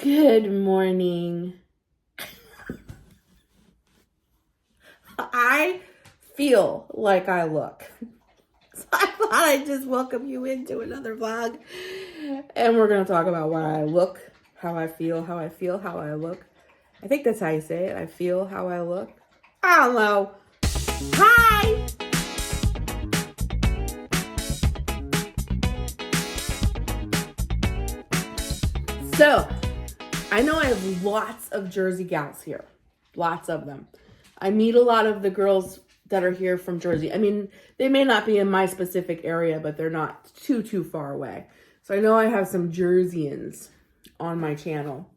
Good morning. I feel like I look. So I thought I'd just welcome you into another vlog. And we're going to talk about why I look, how I feel, how I look. I think that's how you say it. I feel how I look. I don't know. Hi! So, I know I have lots of Jersey gals here. Lots of them. I meet a lot of the girls that are here from Jersey. I mean, they may not be in my specific area, but they're not too far away. So I know I have some Jerseyans on my channel.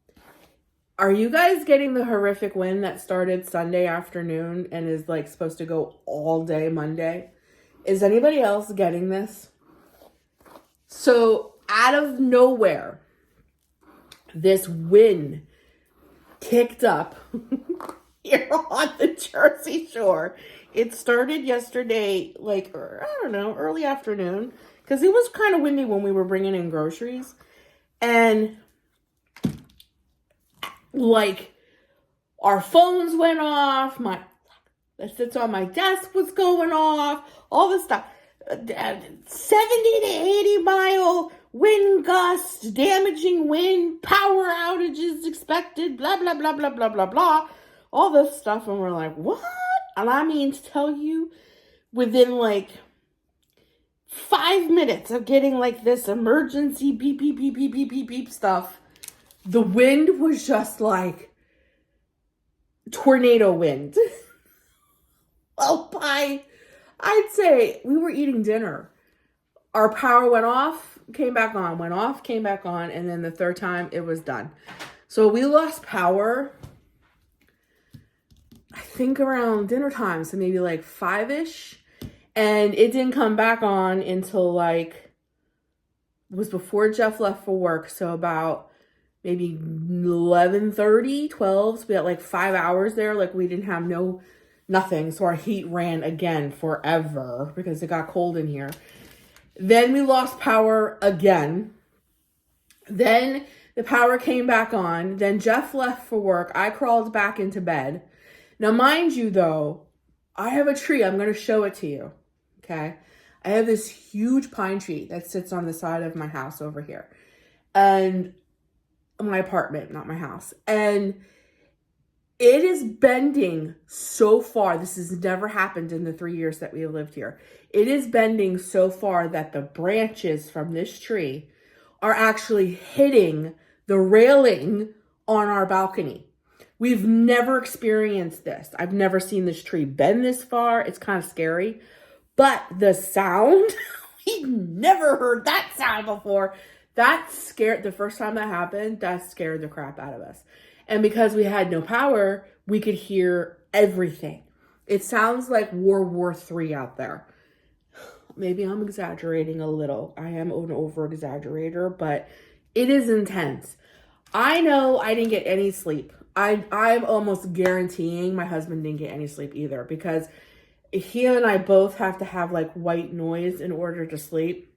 Are you guys getting the horrific wind that started Sunday afternoon and is like supposed to go all day Monday? Is anybody else getting this? So out of nowhere, this wind kicked up here on the Jersey Shore. It started yesterday, like, I don't know, early afternoon, because it was kind of windy when we were bringing in groceries. And, like, our phones went off, that sits on my desk was going off, all this stuff. 70 to 80 mile wind gusts, damaging wind, power outages expected, blah, blah, blah, blah, blah, blah, blah. All this stuff. And we're like, what? And I mean to tell you, within like 5 minutes of getting like this emergency beep, beep, beep, beep, beep, beep, beep stuff, the wind was just like tornado wind. Well, I'd say we were eating dinner. Our power went off, came back on, went off, came back on, and then the third time it was done. So we lost power, I think around dinner time, so maybe like 5-ish. And it didn't come back on until like, it was before Jeff left for work, so about maybe 11:30, 12. So we had like 5 hours there, like we didn't have nothing. So our heat ran again forever because it got cold in here. Then we lost power again. Then the power came back on. Then Jeff left for work. I crawled back into bed. Now, mind you, though, I have a tree. I'm going to show it to you. Okay. I have this huge pine tree that sits on the side of my house over here. And my apartment, not my house. And it is bending so far. This has never happened in the 3 years that we have lived here. It is bending so far that the branches from this tree are actually hitting the railing on our balcony. We've never experienced this. I've never seen this tree bend this far. It's kind of scary. But the sound, we've never heard that sound before. That scared, the first time that happened, that scared the crap out of us. And because we had no power, we could hear everything. It sounds like World War III out there. Maybe I'm exaggerating a little. I am an over-exaggerator, but it is intense. I know I didn't get any sleep. I'm almost guaranteeing my husband didn't get any sleep either, because he and I both have to have like white noise in order to sleep.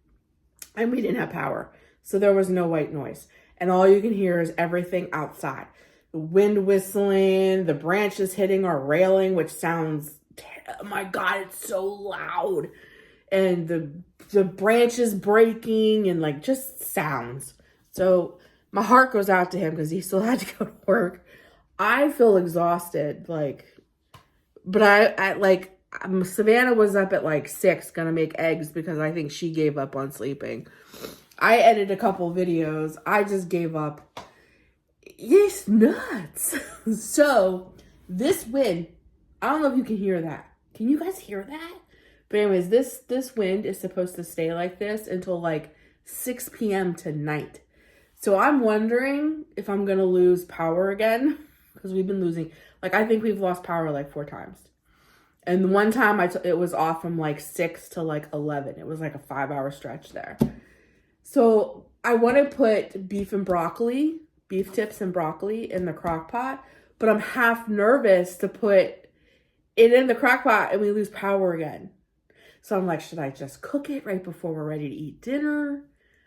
And we didn't have power. So there was no white noise. And all you can hear is everything outside. The wind whistling, the branches hitting our railing, which sounds, oh my God, it's so loud. And the branches breaking and like just sounds. So my heart goes out to him because he still had to go to work. I feel exhausted, like, but I like, Savannah was up at like 6 gonna make eggs because I think she gave up on sleeping. I edited a couple videos. I just gave up. It's nuts. So this wind, I don't know if you can hear that. Can you guys hear that? But anyways, this wind is supposed to stay like this until like 6 p.m. tonight. So I'm wondering if I'm going to lose power again, because we've been losing, like, I think we've lost power like 4 times. And one time it was off from like 6 to like 11. It was like a 5-hour stretch there. So I want to put beef tips and broccoli in the crock pot, but I'm half nervous to put it in the crock pot and we lose power again. So I'm like, should I just cook it right before we're ready to eat dinner?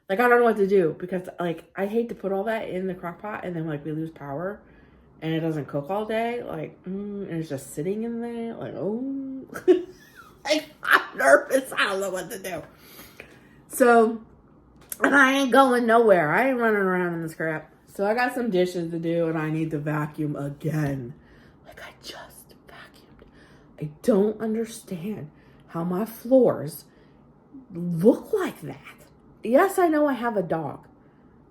Like, I don't know what to do because, like, I hate to put all that in the crock pot and then, like, we lose power and it doesn't cook all day. Like, and it's just sitting in there. Like, oh. Like, I'm nervous. I don't know what to do. So, and I ain't going nowhere. I ain't running around in this crap. So, I got some dishes to do and I need to vacuum again. Like, I just vacuumed. I don't understand how my floors look like that. Yes, I know I have a dog.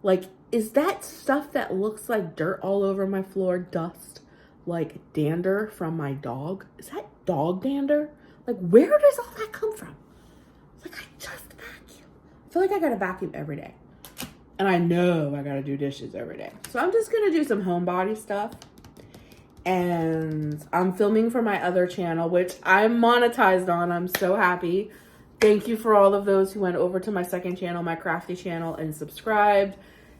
Like, is that stuff that looks like dirt all over my floor, dust, like dander from my dog? Is that dog dander? Like, where does all that come from? Like, I just vacuum. I feel like I gotta vacuum every day. And I know I gotta do dishes every day. So I'm just gonna do some Homebody stuff. And I'm filming for my other channel, which I'm monetized on. I'm so happy. Thank you for all of those who went over to my second channel, my crafty channel, and subscribed.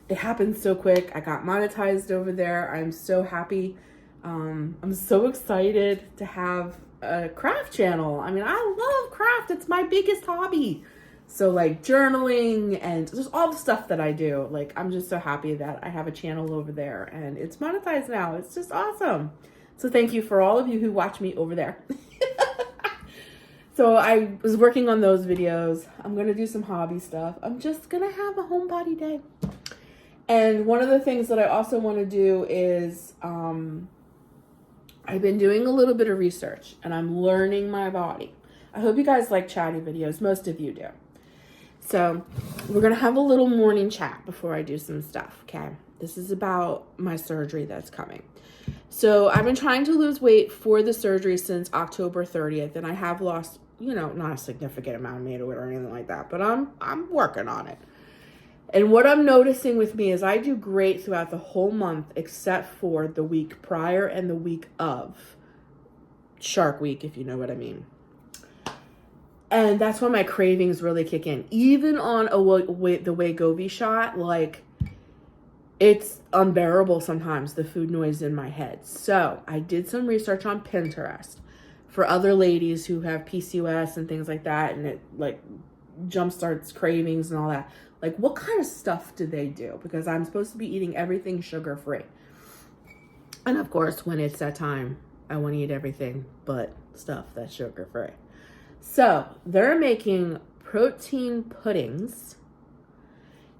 It happened so quick. I got monetized over there. I'm so happy. I'm so excited to have a craft channel. I mean, I love craft. It's my biggest hobby. So like journaling and just all the stuff that I do. Like, I'm just so happy that I have a channel over there and it's monetized now. It's just awesome. So thank you for all of you who watch me over there. So I was working on those videos. I'm going to do some hobby stuff. I'm just going to have a homebody day. And one of the things that I also want to do is I've been doing a little bit of research and I'm learning my body. I hope you guys like chatty videos. Most of you do. So we're going to have a little morning chat before I do some stuff, okay? This is about my surgery that's coming. So I've been trying to lose weight for the surgery since October 30th, and I have lost, you know, not a significant amount of weight or anything like that, but I'm working on it. And what I'm noticing with me is I do great throughout the whole month except for the week prior and the week of Shark Week, if you know what I mean. And that's when my cravings really kick in. Even on the Wegovy shot, like, it's unbearable sometimes, the food noise in my head. So I did some research on Pinterest for other ladies who have PCOS and things like that, and it like jumpstarts cravings and all that. Like, what kind of stuff do they do? Because I'm supposed to be eating everything sugar-free. And of course, when it's that time, I want to eat everything but stuff that's sugar-free. So they're making protein puddings.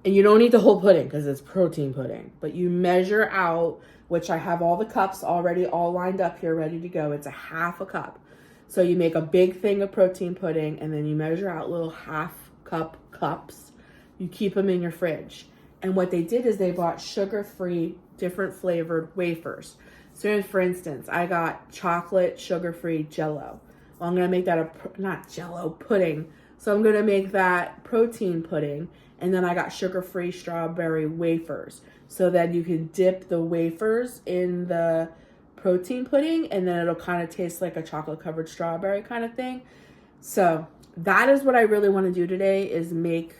And you don't eat the whole pudding because it's protein pudding. But you measure out, which I have all the cups already all lined up here, ready to go. It's a half a cup. So you make a big thing of protein pudding and then you measure out little half cup cups. You keep them in your fridge. And what they did is they bought sugar-free, different flavored wafers. So for instance, I got chocolate sugar-free Jell-O. Well, I'm going to make that not Jell-O, pudding. So I'm going to make that protein pudding. And then I got sugar-free strawberry wafers. So that you can dip the wafers in the protein pudding and then it'll kind of taste like a chocolate-covered strawberry kind of thing. So that is what I really want to do today, is make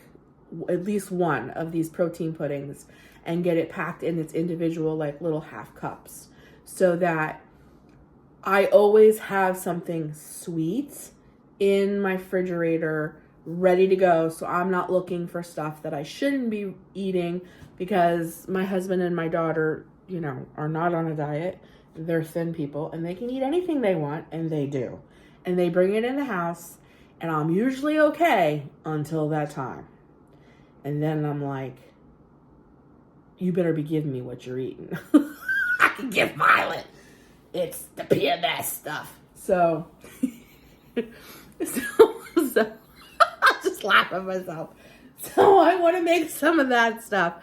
at least one of these protein puddings and get it packed in its individual like little half cups. So that I always have something sweet in my refrigerator ready to go, so I'm not looking for stuff that I shouldn't be eating, because my husband and my daughter, you know, are not on a diet. They're thin people and they can eat anything they want, and they do. And they bring it in the house and I'm usually okay until that time. And then I'm like, you better be giving me what you're eating. I can give Violet. It's the PMS stuff. So I just laugh at myself. So I want to make some of that stuff.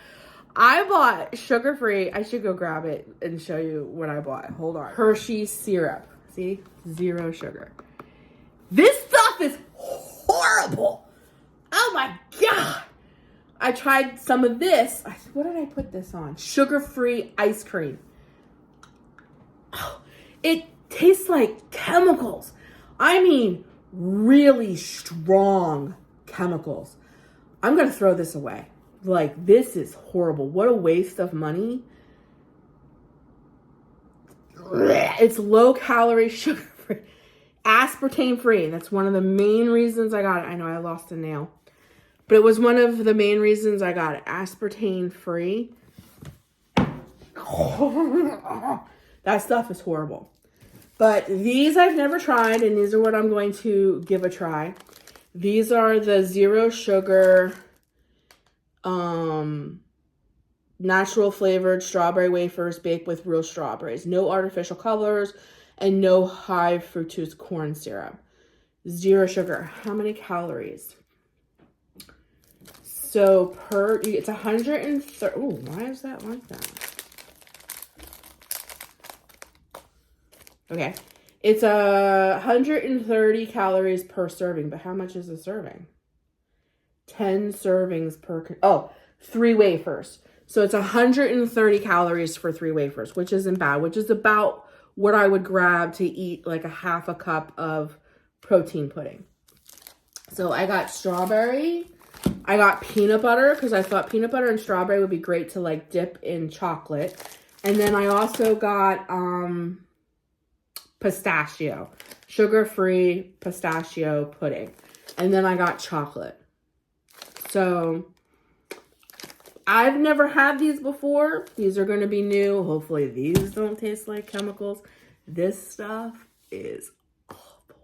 I bought sugar-free. I should go grab it and show you what I bought. Hold on. Hershey syrup. See? 0 sugar. This stuff is horrible. Oh my God. I tried some of this. What did I put this on? Sugar-free ice cream. Oh, it tastes like chemicals. I mean, really strong chemicals. I'm going to throw this away. Like, this is horrible. What a waste of money. It's low calorie, sugar free, aspartame free. That's one of the main reasons I got it. I know I lost a nail. But it was one of the main reasons I got it. Aspartame free. That stuff is horrible. But these I've never tried, and these are what I'm going to give a try. These are the 0 sugar, natural flavored strawberry wafers baked with real strawberries. No artificial colors and no high fructose corn syrup. 0 sugar. How many calories? So it's 130. Oh, why is that like that? Okay. It's 130 calories per serving, but how much is a serving? 10 servings per, 3 wafers. So it's 130 calories for 3 wafers, which isn't bad, which is about what I would grab to eat like a half a cup of protein pudding. So I got strawberry. I got peanut butter because I thought peanut butter and strawberry would be great to like dip in chocolate. And then I also got pistachio, sugar-free pistachio pudding. And then I got chocolate. So I've never had these before. These are going to be new. Hopefully these don't taste like chemicals. This stuff is awful.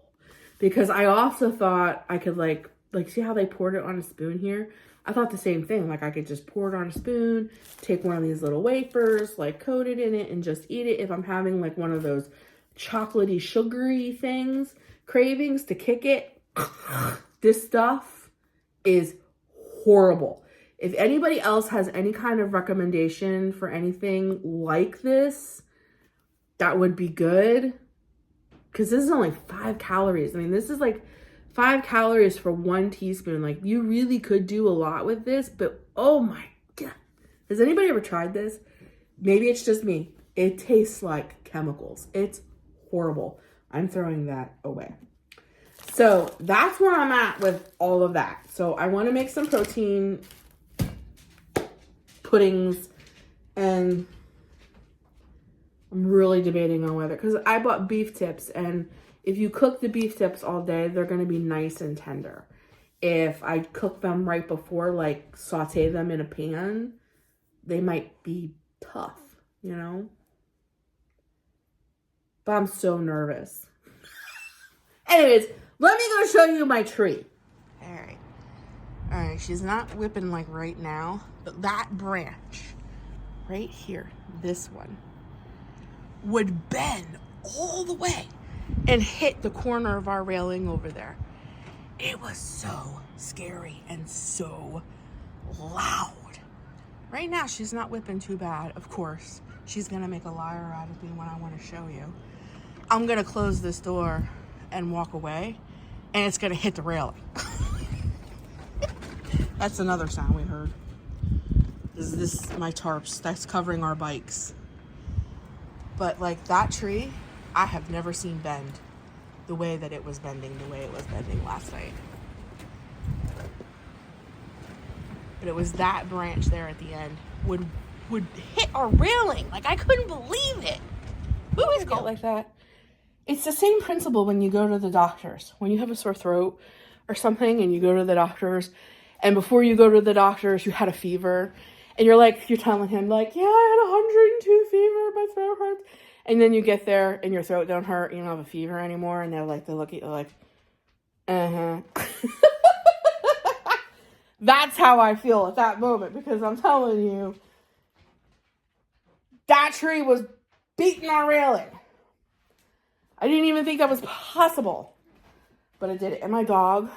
Because I also thought I could like see how they poured it on a spoon here? I thought the same thing. Like I could just pour it on a spoon, take one of these little wafers, like coat it in it and just eat it if I'm having like one of those chocolatey, sugary things, cravings to kick it. This stuff is horrible. If anybody else has any kind of recommendation for anything like this, that would be good. Because this is only 5 calories. I mean, this is like 5 calories for 1 teaspoon. Like, you really could do a lot with this, but oh my God. Has anybody ever tried this? Maybe it's just me. It tastes like chemicals. It's horrible. I'm throwing that away. So that's where I'm at with all of that. So I want to make some protein puddings, and I'm really debating on whether, because I bought beef tips, and if you cook the beef tips all day, they're going to be nice and tender. If I cook them right before, like saute them in a pan, they might be tough, you know? But I'm so nervous. Anyways, let me go show you my tree. All right, she's not whipping like right now, but that branch right here, this one, would bend all the way and hit the corner of our railing over there. It was so scary and so loud. Right now, she's not whipping too bad. Of course, she's gonna make a liar out of me when I want to show you. I'm gonna close this door and walk away, and it's gonna hit the railing. That's another sound we heard. Is this my tarps that's covering our bikes? But like that tree, I have never seen bend the way that it was bending, last night. But it was that branch there at the end would hit our railing. Like I couldn't believe it. We always get like that. It's the same principle when you go to the doctors. When you have a sore throat or something and you go to the doctors, and before you go to the doctors, you had a fever, and you're telling him like, yeah, I had 102 fever, my throat hurts. And then you get there and your throat don't hurt, you don't have a fever anymore, and they look at you like, That's how I feel at that moment, because I'm telling you, that tree was beating our railing. I didn't even think that was possible, but it did it. And my dog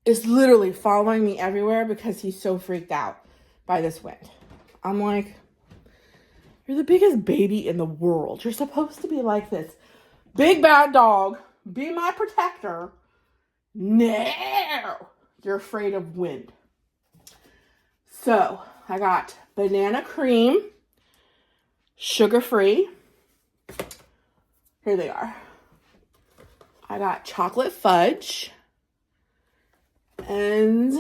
is literally following me everywhere because he's so freaked out by this wind. I'm like, you're the biggest baby in the world. You're supposed to be like this. Big bad dog, be my protector. No, you're afraid of wind. So I got banana cream, sugar-free. Here they are. I got chocolate fudge. And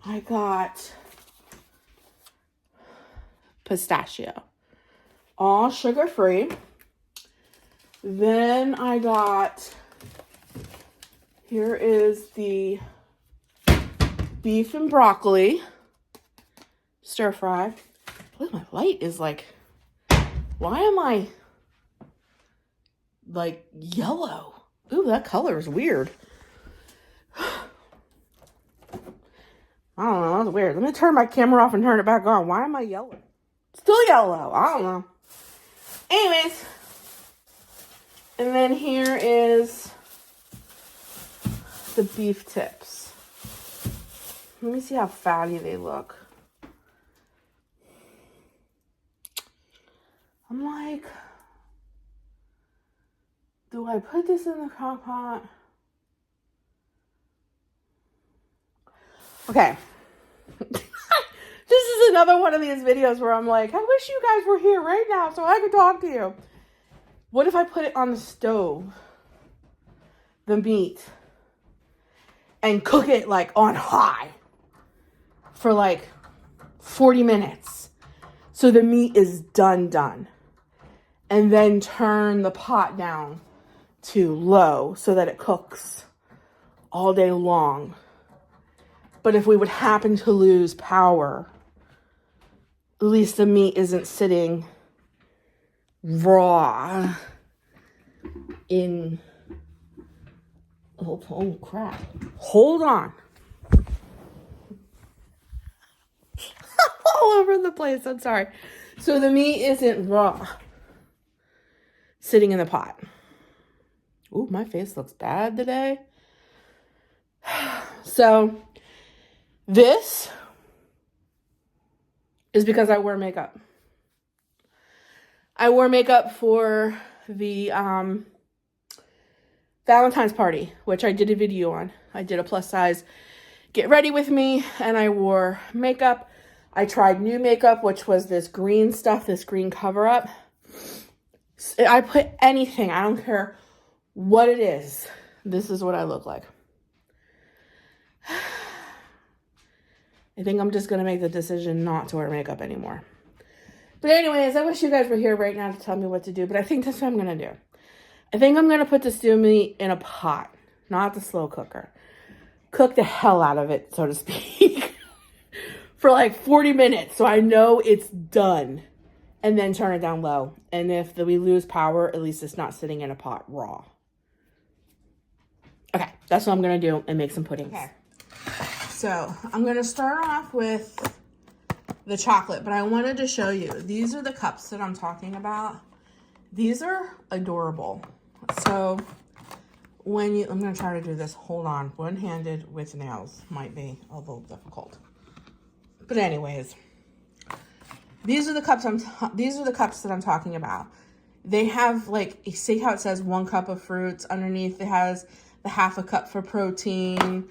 I got pistachio. All sugar-free. Then I got Here is the beef and broccoli stir fry. Look, my light is like, why am I like yellow? Ooh, that color is weird. I don't know, that's weird. Let me turn my camera off and turn it back on. Why am I yellow? Still yellow. I don't know. Anyways. And then here is the beef tips. Let me see how fatty they look. I'm like, do I put this in the crock pot? Okay. This is another one of these videos where I'm like, I wish you guys were here right now so I could talk to you. What if I put it on the stove, the meat, and cook it like on high for like 40 minutes so the meat is done, and then turn the pot down to low so that it cooks all day long. But if we would happen to lose power, at least the meat isn't sitting raw in, oh crap. Hold on. All over the place, I'm sorry. So the meat isn't raw sitting in the pot. Ooh, my face looks bad today. So this is because I wear makeup. I wore makeup for the Valentine's party, which I did a video on. I did a plus size get ready with me, and I wore makeup. I tried new makeup, which was this green stuff, this green cover up. I put anything, I don't care what it is. This is what I look like. I think I'm just going to make the decision not to wear makeup anymore. But anyways, I wish you guys were here right now to tell me what to do. But I think that's what I'm going to do. I think I'm going to put the stew meat in a pot, not the slow cooker. Cook the hell out of it, so to speak, for like 40 minutes so I know it's done. And then turn it down low. And if we lose power, at least it's not sitting in a pot raw. Okay, that's what I'm going to do and make some puddings. Okay. So I'm going to start off with the chocolate, but I wanted to show you. These are the cups that I'm talking about. These are adorable. So I'm going to try to do this, hold on, one-handed with nails. Might be a little difficult. But anyways, these are the cups that I'm talking about. They have, like, see how it says 1 cup of fruits underneath? It has the half a cup for protein.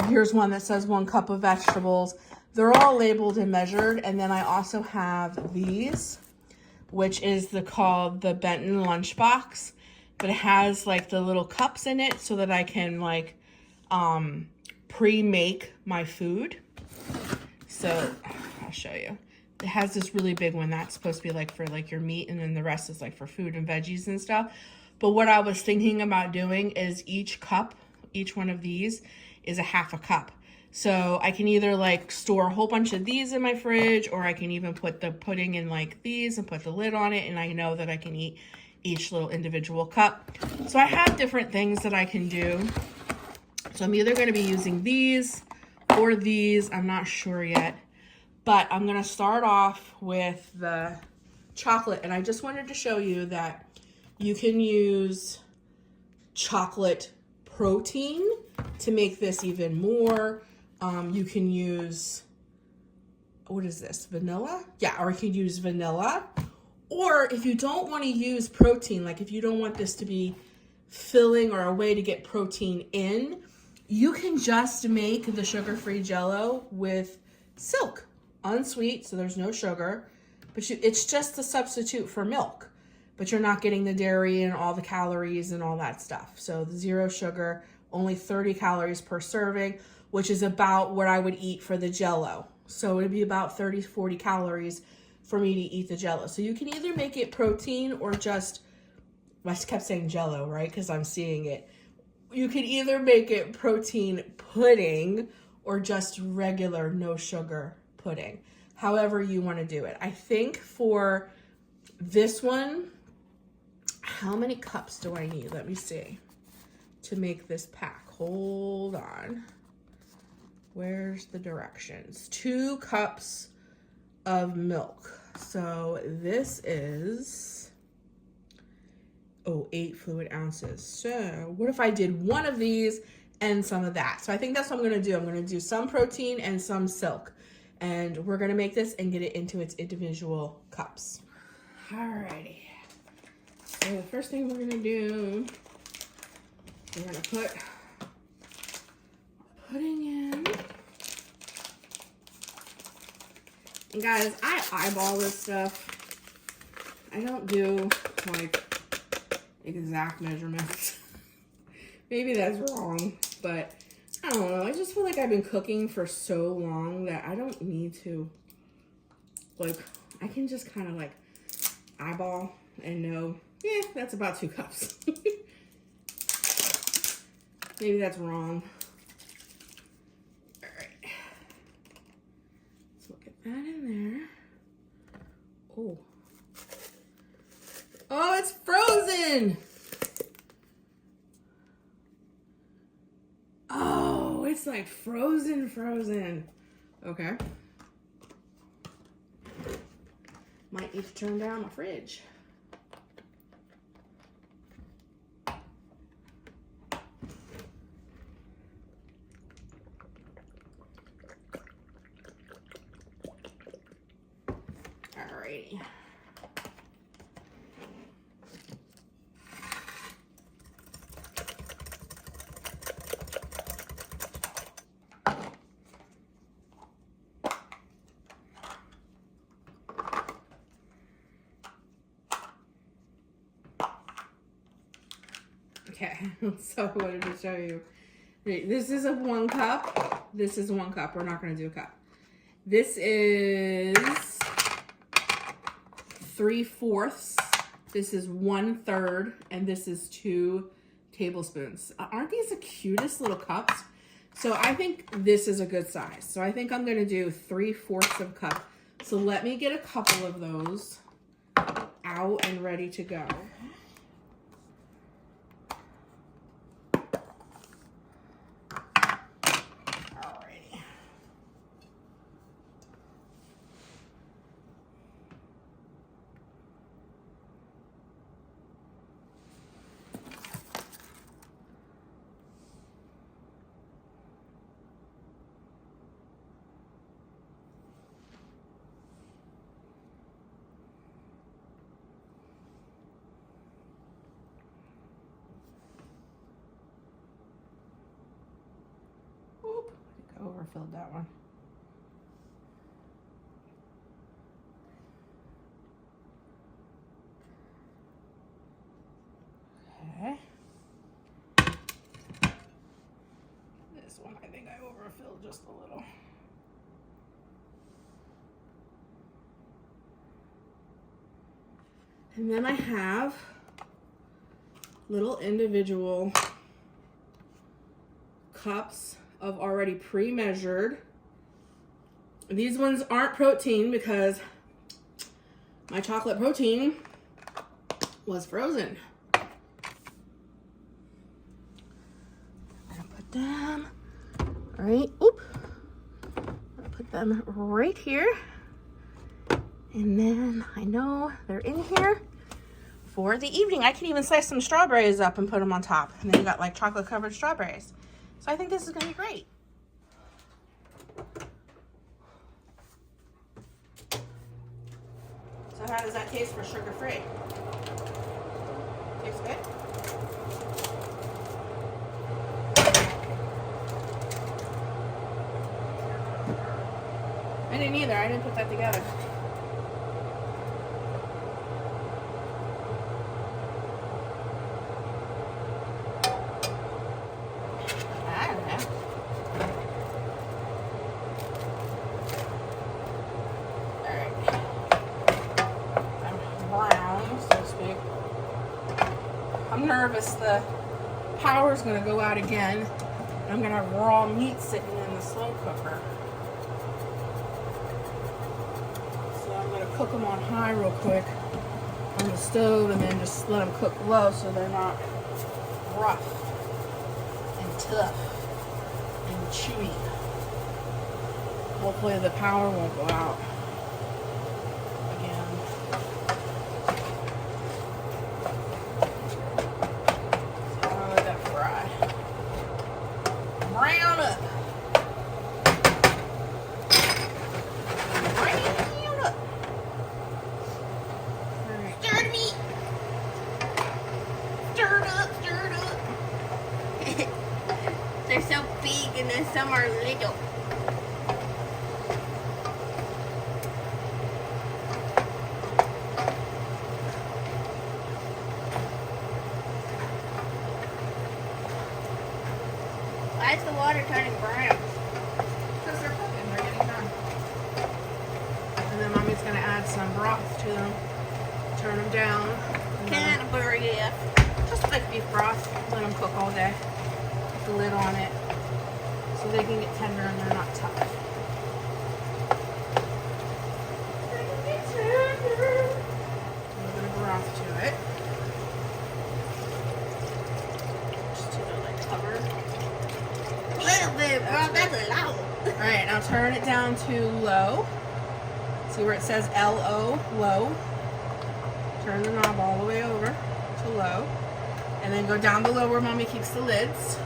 Here's one that says 1 cup of vegetables. They're all labeled and measured. And then I also have these, which is called the Benton lunchbox, but it has like the little cups in it so that I can like pre-make my food. So I'll show you. It has this really big one that's supposed to be like for like your meat, and then the rest is like for food and veggies and stuff. But what I was thinking about doing is each one of these is a half a cup. So I can either like store a whole bunch of these in my fridge, or I can even put the pudding in like these and put the lid on it, and I know that I can eat each little individual cup. So I have different things that I can do. So I'm either going to be using these or these. I'm not sure yet. But I'm going to start off with the chocolate. And I just wanted to show you that you can use chocolate protein to make this even more. You can use, what is this, vanilla? Yeah, or you can use vanilla. Or if you don't want to use protein, like if you don't want this to be filling or a way to get protein in, you can just make the sugar-free Jell-O with silk. Unsweet, so there's no sugar, but it's just a substitute for milk, but you're not getting the dairy and all the calories and all that stuff. So the 0 sugar, only 30 calories per serving, which is about what I would eat for the Jell-O. So it'd be about 30, 40 calories for me to eat the Jell-O. So you can either make it protein or just, I kept saying Jell-O, right? Because I'm seeing it. you could either make it protein pudding or just regular no sugar pudding. However you want to do it. I think for this one, how many cups do I need? Let me see. To make this pack. Hold on. Where's the directions? 2 cups of milk. So this is, 8 fluid ounces. So what if I did one of these and some of that? So I think that's what I'm gonna do. I'm gonna do some protein and some silk. And we're gonna make this and get it into its individual cups. Alrighty. So the first thing we're gonna do, we're gonna put pudding in. And guys, I eyeball this stuff. I don't do like exact measurements. Maybe that's wrong, but I don't know. I just feel like I've been cooking for so long that I don't need to, like, I can just kind of like eyeball and know, yeah, that's about 2 cups. Maybe that's wrong. All right. So we'll get that in there. Oh. Oh, it's frozen. Oh, it's like frozen. Okay. Might need to turn down my fridge. Alrighty. Okay, so I wanted to show you. This is a 1 cup. This is 1 cup. We're not going to do a cup. This is 3/4. This is 1/3, and this is 2 tablespoons. Aren't these the cutest little cups? So I think this is a good size. So I think I'm going to do 3/4 of a cup. So let me get a couple of those out and ready to go. Overfilled that one. Okay. This one, I think I overfilled just a little. And then I have little individual cups of already pre-measured. These ones aren't protein because my chocolate protein was frozen. I'm gonna put them right, I'll put them right here. And then I know they're in here for the evening. I can even slice some strawberries up and put them on top. And then you got like chocolate covered strawberries. So I think this is gonna be great. So how does that taste for sugar-free? Tastes good? I didn't either, I didn't put that together. Nervous the power's gonna go out again. I'm gonna have raw meat sitting in the slow cooker. So I'm gonna cook them on high real quick on the stove and then just let them cook low so they're not rough and tough and chewy. Hopefully the power won't go out again. So I'm gonna let that fry. Brown up. Brown up. Alright. Stir the meat. Stir it up, stir it up. They're so big and then some are little. Why is the water turning brown? Because they're cooking, they're getting done. And then Mommy's going to add some broth to them. Turn them down. Kind of burry, yeah. Just like beef broth. Let them cook all day. Put the lid on it so they can get tender and they're not tough. They can get tender. A little bit of broth to it. Just to like cover. Little bit, bro. That's loud. Alright, now turn it down to low. See where it says LO, low. Turn the knob all the way over to low. And then go down below where Mommy keeps the lids.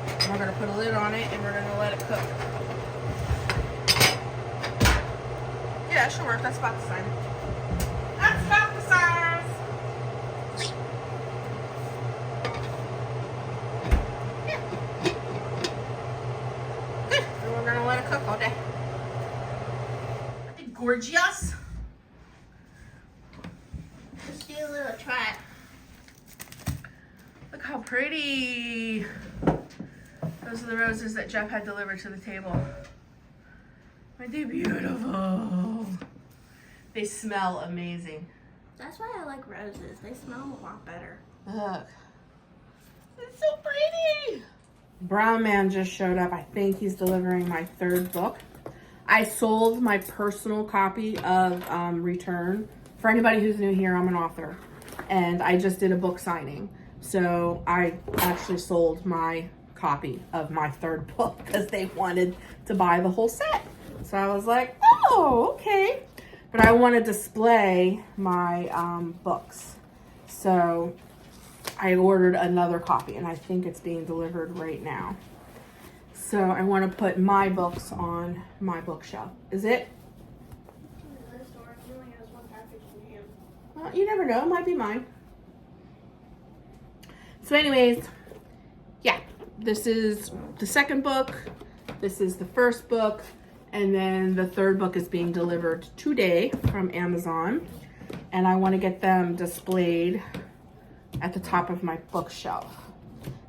And we're going to put a lid on it and we're going to let it cook. Yeah, it should work. That's about the sign. That's about the size. Yeah. Good. And we're going to let it cook all day. Aren't they gorgeous? Let's do a little try. Look how pretty. Those are the roses that Jeff had delivered to the table. Aren't they beautiful? They smell amazing. That's why I like roses. They smell a lot better. Look. It's so pretty. Brown Man just showed up. I think he's delivering my third book. I sold my personal copy of Return. For anybody who's new here, I'm an author. And I just did a book signing. So I actually sold my copy of my third book because they wanted to buy the whole set. So I was like, oh, okay. But I want to display my books. So I ordered another copy and I think it's being delivered right now. So I want to put my books on my bookshelf. Is it? Well, you never know. It might be mine. So anyways, yeah, this is the second book. This is the first book. And then the third book is being delivered today from Amazon. And I want to get them displayed at the top of my bookshelf.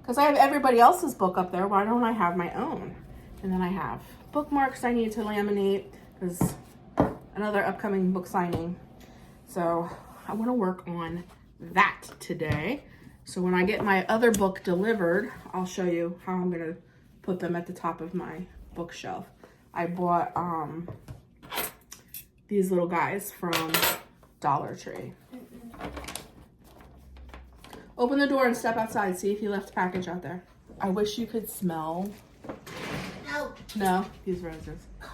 Because I have everybody else's book up there. Why don't I have my own? And then I have bookmarks I need to laminate. Because another upcoming book signing. So I want to work on that today. So when I get my other book delivered, I'll show you how I'm going to put them at the top of my bookshelf. I bought these little guys from Dollar Tree. Open the door and step outside. See if you left a package out there. I wish you could smell. No. No? These roses. Oh,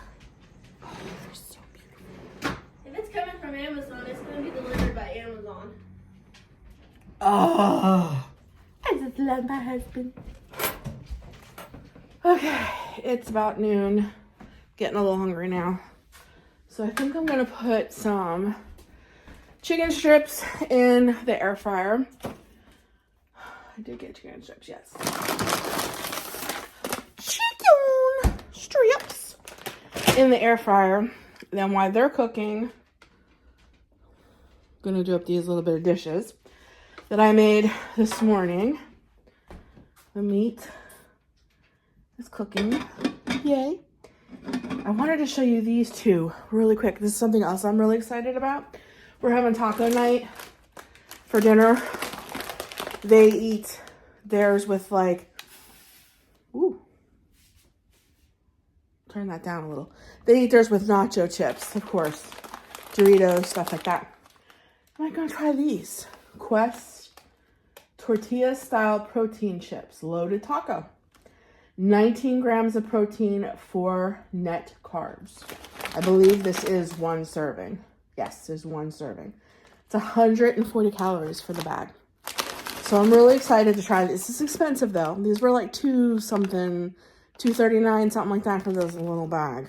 they're so beautiful. If it's coming from Amazon, it's going to be delivered by Amazon. Oh, I just love my husband. Okay, it's about noon. Getting a little hungry now. So I think I'm going to put some chicken strips in the air fryer. I did get chicken strips, yes. Chicken strips in the air fryer. Then while they're cooking, I'm going to do up these little bit of dishes that I made this morning. The meat is cooking. Yay. I wanted to show you these two really quick. This is something else I'm really excited about. We're having taco night for dinner. They eat theirs with like, ooh, turn that down a little. They eat theirs with nacho chips, of course, Doritos, stuff like that. I'm gonna try these. Quest tortilla style protein chips, loaded taco. 19 grams of protein, 4 net carbs. I believe this is one serving. Yes, there's one serving. It's 140 calories for the bag. So I'm really excited to try this. This is expensive though. These were like $2 something, $2.39, something like that for this little bag.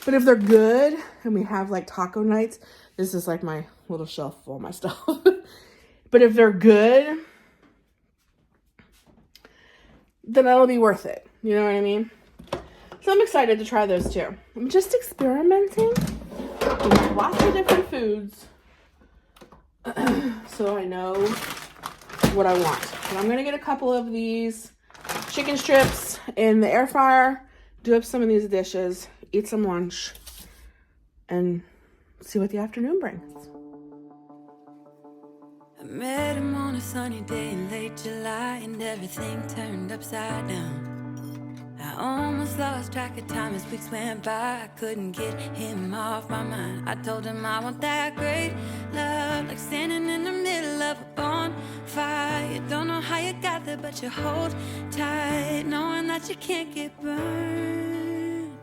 But if they're good and we have like taco nights, this is like my little shelf full of my stuff. But if they're good, then that'll be worth it. You know what I mean? So I'm excited to try those too. I'm just experimenting with lots of different foods so I know what I want. And I'm gonna get a couple of these chicken strips in the air fryer, do up some of these dishes, eat some lunch, and see what the afternoon brings. I met him on a sunny day in late July, and everything turned upside down. I almost lost track of time as weeks went by. I couldn't get him off my mind. I told him I want that great love, like standing in the middle of a bonfire. You don't know how you got there, but you hold tight, knowing that you can't get burned.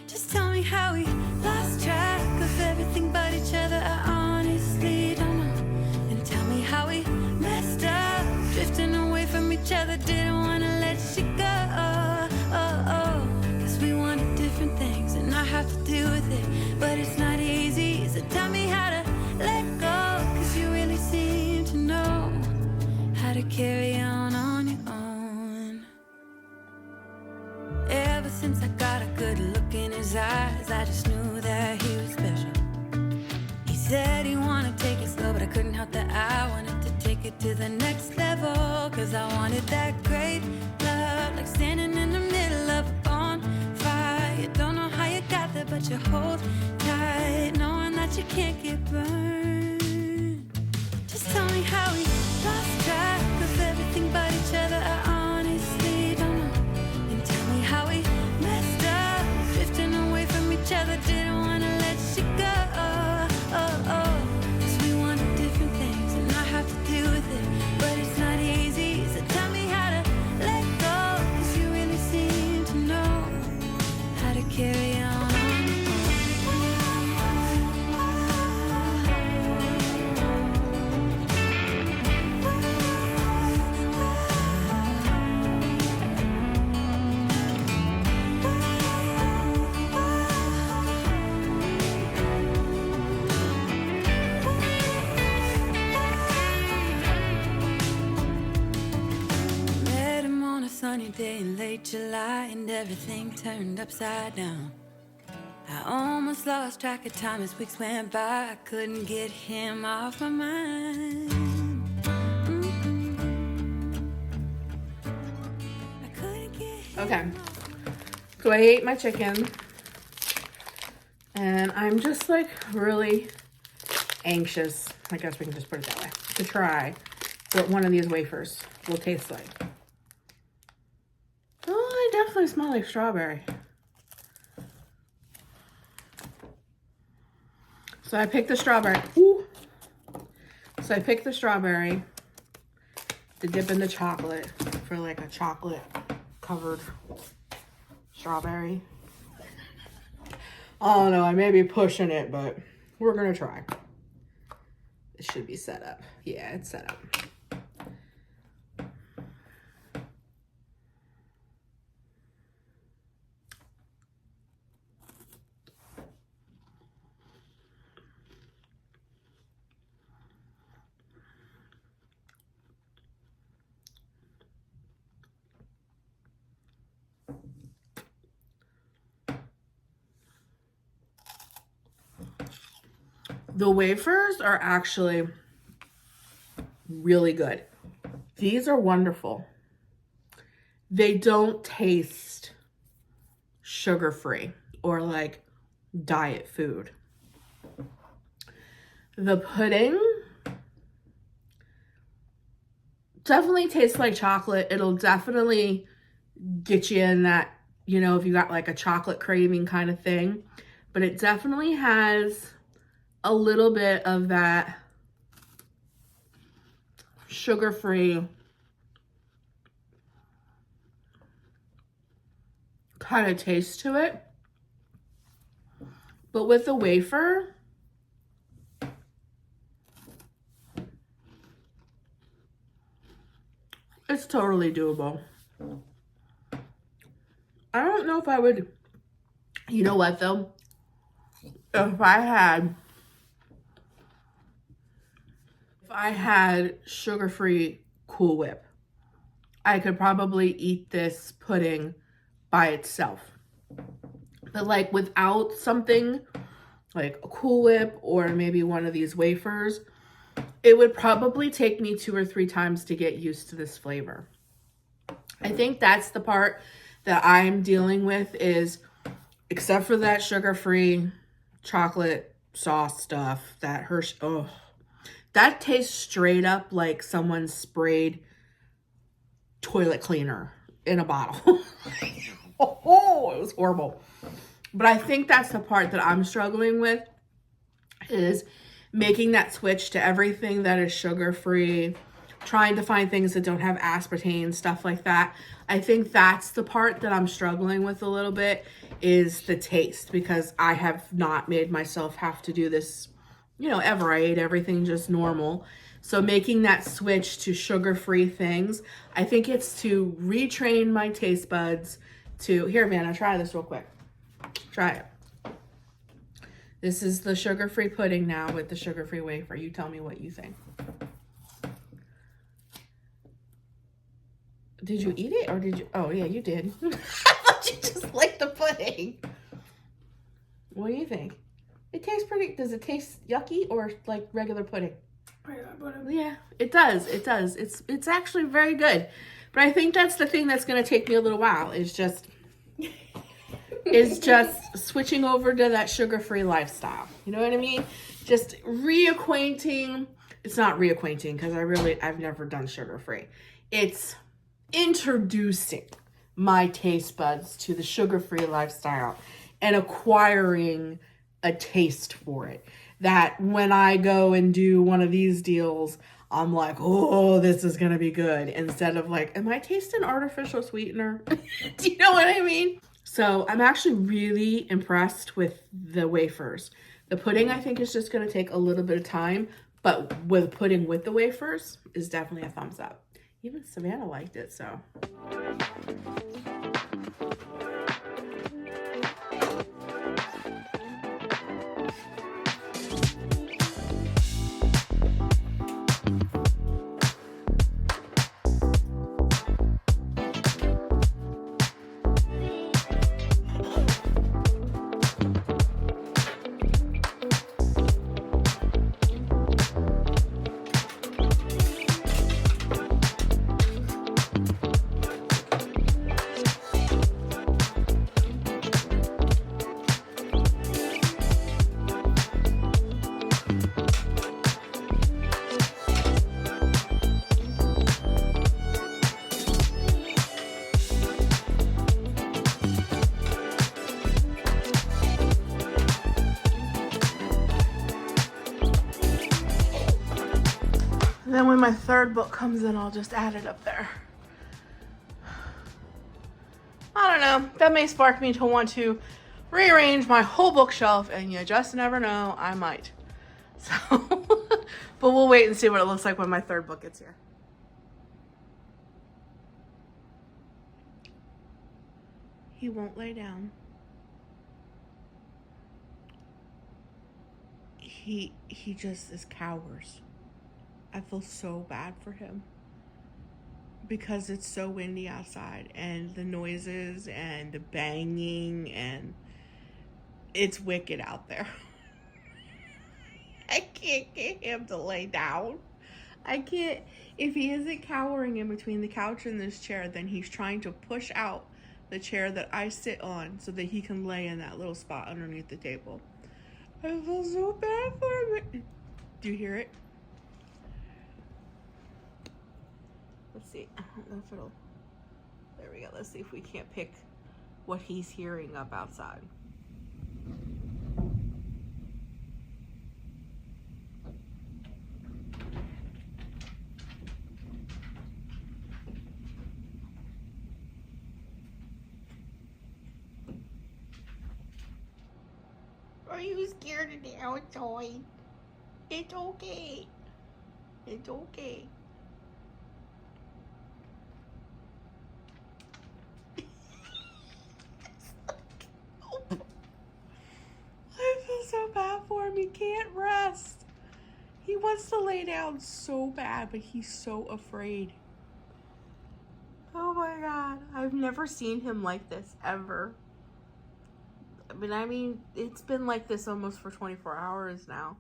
Just tell me how we lost track of everything but each other. I honestly don't know. And tell me how we messed up, drifting away from each other. Didn't want to let you go. Cause we wanted different things, and I have to deal with it, but it's not easy. So tell me how to let go, cause you really seem to know how to carry on your own. Ever since I got a good look in his eyes, I just knew that he was special. He said he wanted to take it slow, but I couldn't help that I wanted to take it to the next level. Cause I wanted that great love, like standing in the middle of a bonfire. You don't know how you got there, but you hold tight, knowing that you can't get burned. Just tell me how we lost track of everything but each other. I honestly don't know. And tell me how we messed up, drifting away from each other. Didn't want to let you go. Cause we wanted different things, and I have to deal with it, but it's not easy. So tell me how to let go, cause you really seem to know how to carry on. Sunny day in late July, and everything turned upside down. I almost lost track of time as weeks went by. I couldn't get him off my mind. I couldn't get him. Okay, so I ate my chicken, and I'm just like really anxious, I guess we can just put it that way, to try what one of these wafers will taste like. Oh, I definitely smell like strawberry. So I picked the strawberry. Ooh. So I picked the strawberry to dip in the chocolate for like a chocolate covered strawberry. Oh no, I may be pushing it, but we're gonna try. It should be set up. Yeah, it's set up. The wafers are actually really good. These are wonderful. They don't taste sugar-free or like diet food. The pudding definitely tastes like chocolate. It'll definitely get you in that, you know, if you got like a chocolate craving kind of thing. But it definitely has a little bit of that sugar-free kind of taste to it. But with the wafer, it's totally doable. I don't know if I would, you know what though? If I had sugar-free Cool Whip, I could probably eat this pudding by itself. But like without something like a Cool Whip or maybe one of these wafers, it would probably take me 2 or 3 times to get used to this flavor. I think that's the part that I'm dealing with is, except for that sugar-free chocolate sauce stuff, that Hershey, oh, that tastes straight up like someone sprayed toilet cleaner in a bottle. Oh, it was horrible. But I think that's the part that I'm struggling with, is making that switch to everything that is sugar-free, trying to find things that don't have aspartame, stuff like that. I think that's the part that I'm struggling with a little bit, is the taste, because I have not made myself have to do this, you know, ever. I ate everything just normal. So making that switch to sugar-free things, I think it's to retrain my taste buds to, here, man, I'll try this real quick. Try it. This is the sugar-free pudding now with the sugar-free wafer. You tell me what you think. Did you eat it or did you? Oh, yeah, you did. I thought you just liked the pudding. What do you think? It tastes pretty, does it taste yucky or like regular pudding? Yeah, it does. It does. It's actually very good. But I think that's the thing that's going to take me a little while, is just switching over to that sugar-free lifestyle. You know what I mean? Just reacquainting. It's not reacquainting, because I've never done sugar-free. It's introducing my taste buds to the sugar-free lifestyle and acquiring a taste for it, that when I go and do one of these deals, I'm like, oh, this is gonna be good, instead of like, am I tasting artificial sweetener? Do you know what I mean? So I'm actually really impressed with the wafers. The pudding, I think, is just gonna take a little bit of time, but with pudding with the wafers is definitely a thumbs up. Even Savannah liked it, so. And then when my third book comes in, I'll just add it up there. I don't know. That may spark me to want to rearrange my whole bookshelf, and you just never know, I might. So, but we'll wait and see what it looks like when my third book gets here. He won't lay down. He just is cowers. I feel so bad for him, because it's so windy outside, and the noises and the banging, and it's wicked out there. I can't get him to lay down. I can't. If he isn't cowering in between the couch and this chair, then he's trying to push out the chair that I sit on so that he can lay in that little spot underneath the table. I feel so bad for him. Do you hear it? Let's see if it'll, there we go. Let's see if we can't pick what he's hearing up outside. Are you scared of the outside? It's okay. It's okay. I feel so bad for him. He can't rest. He wants to lay down so bad, but he's so afraid. Oh my God. I've never seen him like this ever. I mean, it's been like this almost for 24 hours now.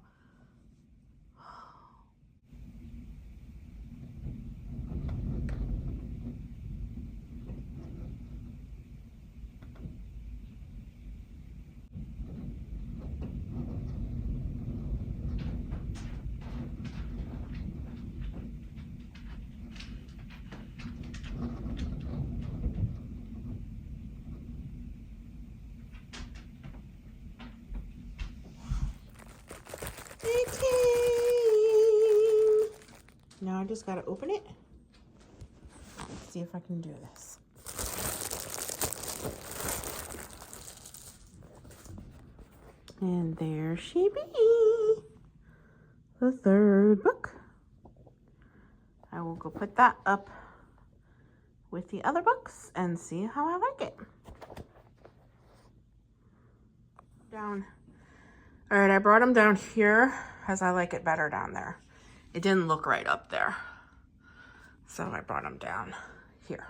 Now I just gotta open it. Let's see if I can do this. And there she be, the third book. I will go put that up with the other books and see how I like it. Down. All right, I brought them down here as I like it better down there. It didn't look right up there, so I brought them down here.